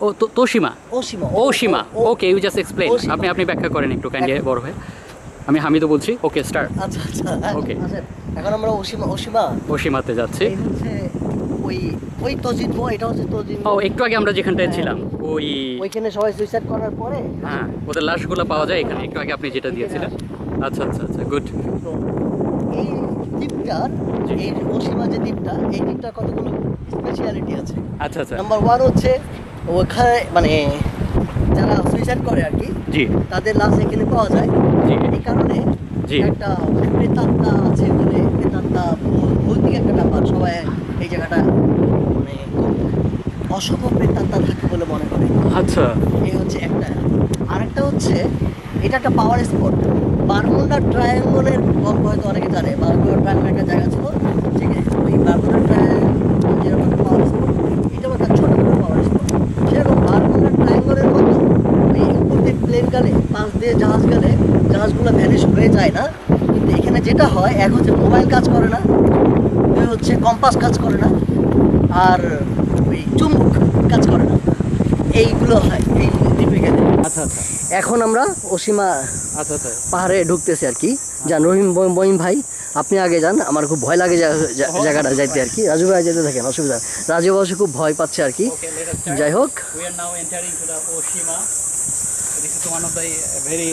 ও তোশিমা ওশিমা okay you just explain আপনি ব্যাখ্যা করেন একটু কাইন্ডলি বড় হয়ে আমি হামিদও বলছি ওকে স্টার্ট আচ্ছা আচ্ছা ওকে এখন আমরা ওশিমাতে যাচ্ছি এই হচ্ছে ওই তজিনবো এটা হচ্ছে তজিনবো ও একটু আগে আমরা যেখানটায় ছিলাম ওইখানে সবাই সুইসাইড করার পরে হ্যাঁ ওদের লাশগুলো পাওয়া যায় এখানে একটু আগে আপনি যেটা দিয়েছিলেন আচ্ছা আচ্ছা আচ্ছা গুড এই দ্বীপটার এই ওশিমা যে দ্বীপটা এই দ্বীপটার কতগুলো স্পেশালিটি আছে আচ্ছা আচ্ছা নাম্বার 1 হচ্ছে ওখানে মানে যারা সুইসাইড করে আর কি জি তাদের লাশ এখানে পাওয়া যায় জি এই কারণে জি একটা প্রেতাত্মা আছে বলে প্রেতাত্মা ভৌতিক একটা ব্যাপার সবাই এই জায়গাটা মানে অশুভ প্রেতাত্মা থাকে বলে মনে করে আচ্ছা এই হচ্ছে একটা আরেকটা হচ্ছে এটা একটা পাওয়ার স্পট বারমুডা ট্রায়াঙ্গলের গল্প হয়তো অনেকে জানে বারমুডা ট্রায়াঙ্গল একটা জায়গা ছিল ঠিক আছে ওই বারমুডা ট্রায়াঙ্গল যেরকম একটা পাওয়ার স্পট এটাও একটা ছোটো ছোটো পাওয়ার স্পট সেরকম বারমুডা ট্রায়াঙ্গলের মতো ওই উপর দিয়ে প্লেন গেলে পাশ দিয়ে জাহাজ গেলে জাহাজগুলো ভ্যানিশ হয়ে যায় না কিন্তু এখানে যেটা হয় এক হচ্ছে মোবাইল কাজ করে না দুই হচ্ছে কম্পাস কাজ করে না আর ওই চুম্বক কাজ করে না এইগুলো হয় এই দ্বীপে গেলে আচ্ছা আচ্ছা এখন আমরা ওশিমা আচ্ছা আচ্ছা পাহাড়ে ঢুকতেছি আর কি যান মহিম ভাই আপনি আগে যান আমার খুব ভয় লাগে জায়গাটা যাইতে আর কি রাজু ভাই যেতে থাকেন অসুবিধা রাজু অবশ্য খুব ভয় পাচ্ছে আর কি যাই হোক This is one of the very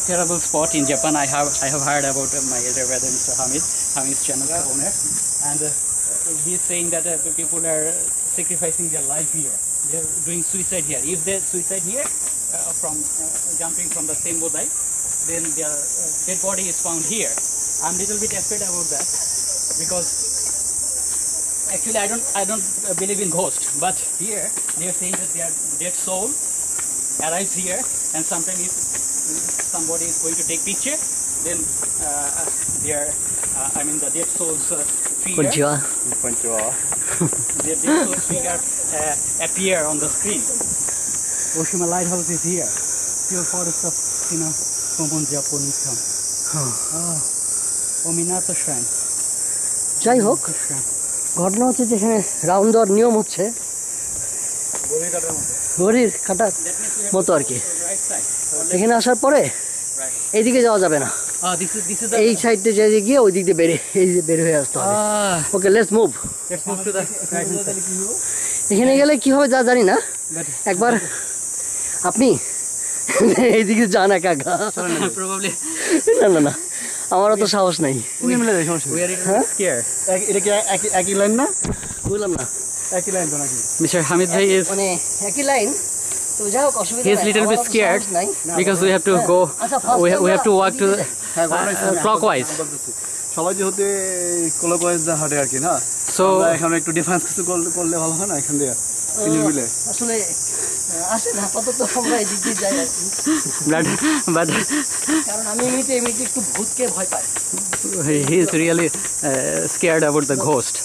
terrible spot in Japan. I have heard about my elder brother Mr. Hamid's channel owner, and he is saying that people are sacrificing their life here. They are doing suicide here. If they suicide here from jumping from the same bodai, then their dead body is found here. I'm little bit afraid about that because actually I don't believe in ghosts, but here they are saying that their dead soul arrives here, and sometimes if somebody is going to take picture, then the dead souls figure, their dead souls figure appear on the screen. Oshima Lighthouse is here, pure forest of Komonja Ponitam. Ominato Shrine. যাই হোক ঘটনা হচ্ছে যেখানে round দেওয়ার নিয়ম হচ্ছে ঘড়ির কাটার মতো আর কি এখানে আসার পরে এইদিকে যাওয়া যাবে না এই সাইডে যে গিয়ে ওই দিক দিয়ে বের হয়ে আসতে হবে ওকে লেটস মুভ এখানে গেলে কি হবে যা জানি না একবার আপনি এইদিকে যান একা না না আমার অত সাহস নাই একই লাইন না বুঝলাম না একই লাইন তো নাকি মিস্টার হামিদ ভাই is মানে একই লাইন তো যাও অসুবিধা he is little bit scared because we have to go we have to walk to clockwise সবাই যেহেতু ক্লকওয়াইজ দা হাঁটে আর কি না সো এখন একটু ডিফারেন্স কিছু করলে ভালো হয় না এখান দিয়ে মিলে আসলে আসে না আপাতত আমরা এই দিক দিয়ে যাই আর কি but কারণ আমি এমনিতে একটু ভূতকে ভয় পাই he is really scared about the ghost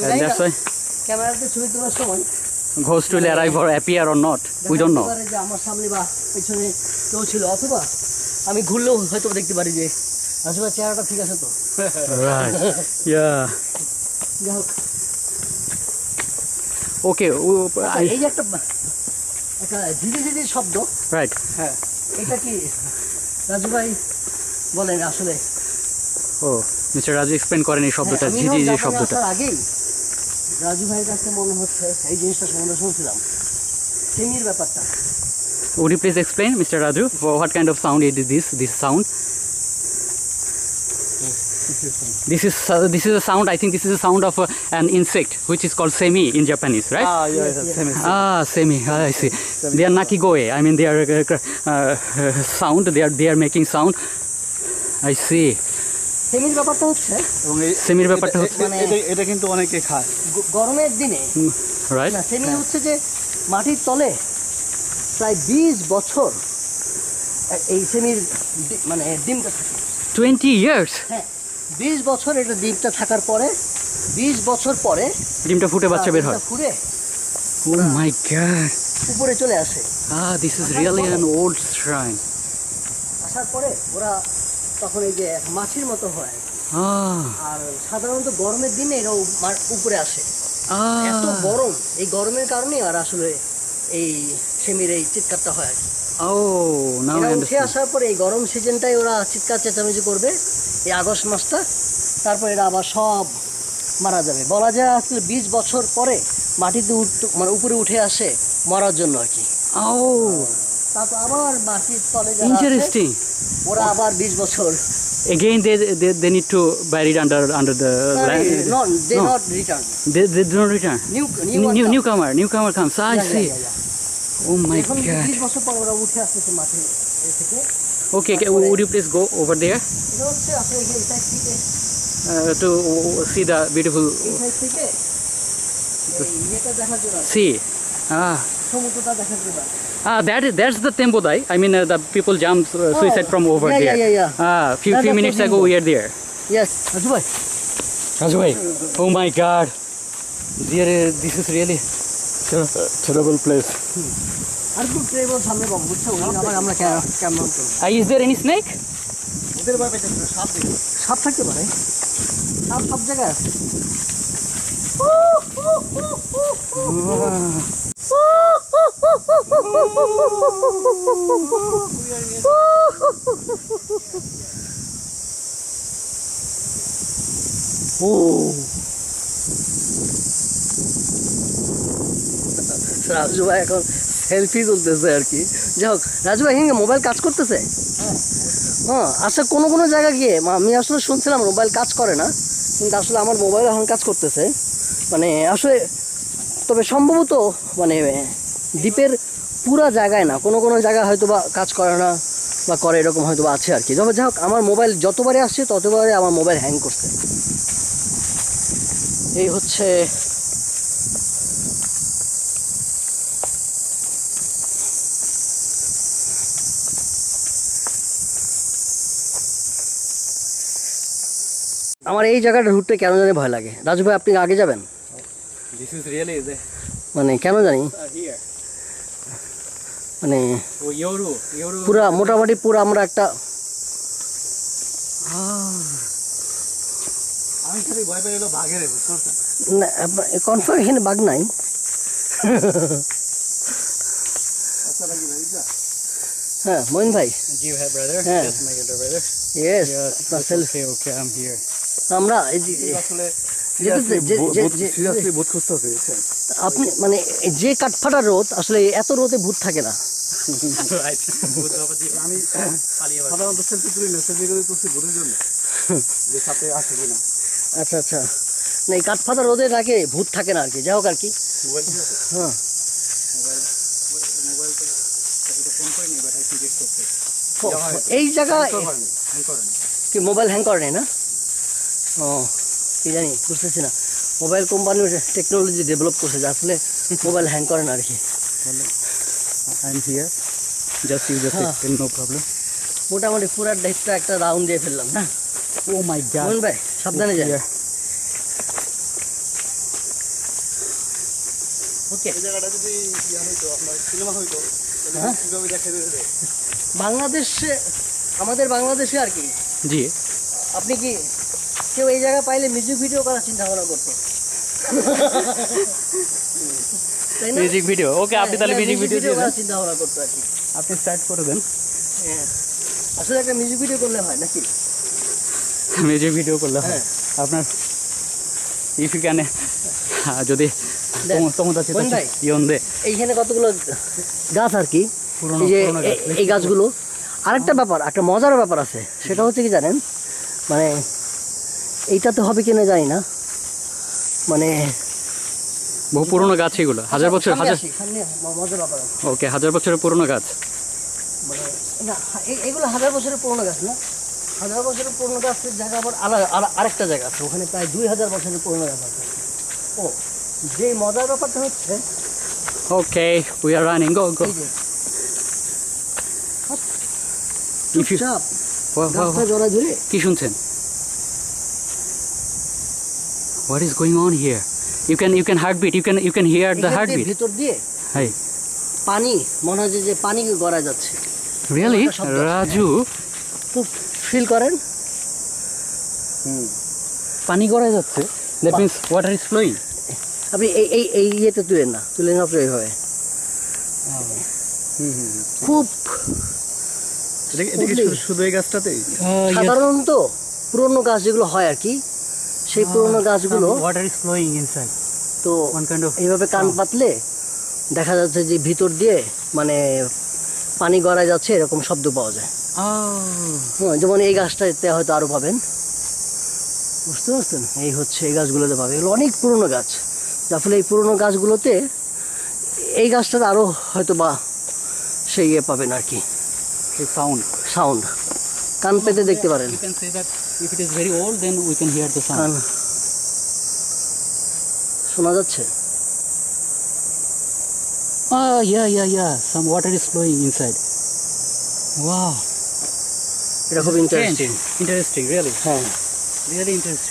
and that's why ক্যামেরাতে ছবি তোলার সময় ghost will arrive or appear or not we don't know যে আমার সামনে বা পেছনে কেউ ছিল অথবা আমি ঘুরলেও হয়তো দেখতে পারি যে আসলে চেহারাটা ঠিক আছে তো right yeah যাই হোক okay এই যে একটা ঝিঝি শব্দ right হ্যাঁ এটা কি রাজু ভাই বলেন আসলে ও মিস্টার রাজু এক্সপ্লেইন করেন এই শব্দটা ঝিঝি শব্দটা আগেই রাজু ভাইয়ের কাছে মনে হচ্ছে এই জিনিসটা সম্বন্ধে শুনছিলাম সেমির ব্যাপারটা would you please explain Mr. Raju what kind of sound it is this sound this is a sound I think this is a sound of an insect which is called semi in Japanese right semi I see they are nakigoe I mean they are sound they are making sound I see সেমির ব্যাপারটা হচ্ছে এবং সেমির ব্যাপারটা হচ্ছে এটা কিন্তু অনেকে খায় গরমের দিনে রাইট সেমি হচ্ছে যে মাটির তলে প্রায় 20 বছর এই সেমির মানে ডিমটা থাকে 20 years হ্যাঁ 20 বছর এটা ডিমটা থাকার পরে 20 বছর পরে ডিমটা ফুটে বাচ্চা বের হয় ফুটে oh my god উপরে চলে আসে this is really an old shrine আসার পরে ওরা তখন এই যে মাছির মতো হয় আর সাধারণত গরমের দিনে এরা উপরে আসে এত গরম এই গরমের কারণে আর আসলে এই সেমির এই চিৎকারটা হয় আর কি। Oh, now I এরা উঠে understand. আসার পরে এই গরম সিজনটাই ওরা চিৎকার চেঁচামেচি করবে, এই আগস্ট মাসটা। তারপর এরা আবার সব মারা যাবে। বলা যায় আসলে 20 বছর পরে মাটিতে মানে উপরে উঠে আসে মরার জন্য আর কি। Oh, তারপর আবার মাটির তলে যারা আছে, interesting. ওরা আবার 20 বছর Again, they need to bury it under the land. they No. not return. They do not return. Newcomer comes. I see. Oh my এখন God. 20 বছর পর ওরা উঠে আসতেছে মাটি থেকে। Okay, would you please go over there এটা হচ্ছে আপনি এই সাইড থেকে to see the beautiful এই সাইড থেকে এই ইয়েটা দেখার জন্য, sea? সমুদ্রটা দেখার জন্য। That's the Tembodai. I mean, the people jumped suicide from over yeah, there. yeah. Few That's minutes the ago we are there. Yes, Raju bhai. Rajbhai, oh my God, this is really terrible place. আর খুব treble সামনে বাবু, বুঝছো? আবার আমরা কেমন করব? Is there any snake? ওদের ভয় পেয়েছে সাপ দেখি। সাপ থাকতে পারে, সাপ সব জায়গায় আছে। রাজু ভাই এখন সেলফি তুলতেছে আর কি। যাই হোক, রাজু ভাই এখানে মোবাইল কাজ করতেছে? হ্যাঁ, আচ্ছা, কোনো কোনো জায়গা গিয়ে আমি আসলে শুনছিলাম মোবাইল কাজ করে না, কিন্তু আসলে আমার মোবাইল এখন কাজ করতেছে। মানে আসলে তবে সম্ভবত মানে দ্বীপের পুরা জায়গায় না, কোনো কোনো জায়গায় হয়তো বা কাজ করে না বা করে, এরকম হয়তো বা আছে আর কি। তবে যাই হোক, আমার মোবাইল যতবারে আসছে ততবারে আমার মোবাইল হ্যাং করছে। এই হচ্ছে আমার এই জায়গাটা ঘুরতে কেন জানি ভয় লাগে। রাজু ভাই, আপনি আগে যাবেন? This is really মানে কেন জানি here. মানে Oh, Yoru. পুরা মোটামুটি পুরা আমরা একটা আমি খালি ভয় পেয়ে এলো বাঘের, বুঝতে পারছেন? কনফার্ম এখানে বাঘ নাই। হ্যাঁ মইন ভাই, You have brother? Yeah. That's my elder brother. Yes Okay, I'm here. আমরা আসলে যে- ভূত খুঁজতে হবে। আপনি মানে যে কাঠফাটা রোদ, আসলে এত রোদে ভূত থাকে না। Right. আমি পালিয়ে সাধারণত সেলফি তুলি না, সেলফি করে তুলছি ভূতের জন্য, যে সাথে আসে কিনা। আচ্ছা আচ্ছা, না এই কাঠফাটা রোদে থাকে, ভূত থাকে না আর কি। যাই হোক আর কি। মোবাইল ঠিক আছে? হ্যাঁ, মোবাইল তো ফোন করিনি, বাট আই সিলেক্ট করতে। এই জায়গায় হ্যাং করেন। কি মোবাইল হ্যাং করে নাই না? ও কি জানি, বুঝতেছি না। মোবাইল কোম্পানির টেকনোলজি ডেভেলপ করছে যে আসলে মোবাইল হ্যাং করে না আর কি। I'm here. Just use the system, no problem. মোটামুটি পুরা ডেটটা একটা রাউন্ড দিয়ে ফেললাম না? Oh my God. মোহন ভাই সাবধানে যান। Yeah. ওকে, এই জায়গাটা যদি হইতো, আপনার সিনেমা হইতো, হ্যাঁ? কিভাবে দেখা যেত? বাংলাদেশে, আমাদের বাংলাদেশে আর কি। জি। আপনি কি কেউ এই জায়গা পাইলে মিউজিক ভিডিও করার চিন্তা ভাবনা করতো? তাই না? Music video. ওকে, আপনি তাহলে মিউজিক ভিডিও দিয়ে দেন। করার চিন্তা ভাবনা করতো আর কি। আপনি স্টার্ট করে দেন। হ্যাঁ, আসলে একটা মিউজিক ভিডিও করলে হয় নাকি? মিউজিক ভিডিও করলে হয়। হ্যাঁ। আপনার ইফ ইউ ক্যান, যদি তোমাদের কোন ভাই? ইয়ন দে এইখানে কতগুলো গাছ আর কি, পুরনো এই যে পুরনো গাছ। এই গাছগুলো। আরেকটা ব্যাপার, একটা মজার ব্যাপার আছে, সেটা হচ্ছে কি জানেন, মানে এইটাতে হবে কিনা জানি না, মানে বহু পুরনো গাছ এগুলো, হাজার বছর, সামনে হাজার। আসি, সামনে মজার ব্যাপার আছে। ওকে, হাজার বছরের পুরনো গাছ। মানে না, এগুলো হাজার বছরের পুরনো গাছ না। হাজার বছরের পুরনো গাছের জায়গা আবার আরেকটা জায়গা আছে, ওখানে প্রায় 2000 বছরের পুরনো গাছ আছে। ও, যে মজার ব্যাপারটা হচ্ছে ওকে, উই আর রানিং, গো গো। এই যে If you- চুপচাপ Wow, wow, গাছটা wow. জড়া ধরে কি শুনছেন? What is going on here? You can heartbeat. You can hear the এখান দিয়ে heartbeat. ভিতর দিয়ে Hey, পানি, মনে হয় যে পানি গড়া যাচ্ছে। really? একটা শব্দ। রাজু, খুব ফিল করেন। পানি গড়া যাচ্ছে। That means water is flowing. আপনি এই ইয়েতে তুলেন না, তুলেন আপনি এইভাবে। খুব এটা কি শুধু এই গাছটাতেই? সাধারণত পুরনো গাছ যেগুলো হয় আর কি, সেই পুরনো গাছগুলো water is flowing inside. তো One kind of এইভাবে কান পাতলে দেখা যাচ্ছে যে ভিতর দিয়ে মানে পানি গড়ায় যাচ্ছে এরকম শব্দ পাওয়া যায়। হ্যাঁ, যেমন এই গাছটাতে হয়তো আরো পাবেন, বুঝতে পারছেন? এই হচ্ছে এই গাছগুলোতে পাবে, এগুলো অনেক পুরনো গাছ, যার ফলে এই পুরনো গাছগুলোতে এই গাছটার আরো হয়তো বা সেই ইয়ে পাবেন আর কি, সাউন্ড কান পেতে দেখতে পারেন। You can say that if it is very old, then we can hear the sound. কান শোনা যাচ্ছে। Yeah. Some water is flowing inside. Wow. এটা খুব ইন্টারেস্টিং। Interesting, really. হ্যাঁ, Really interesting.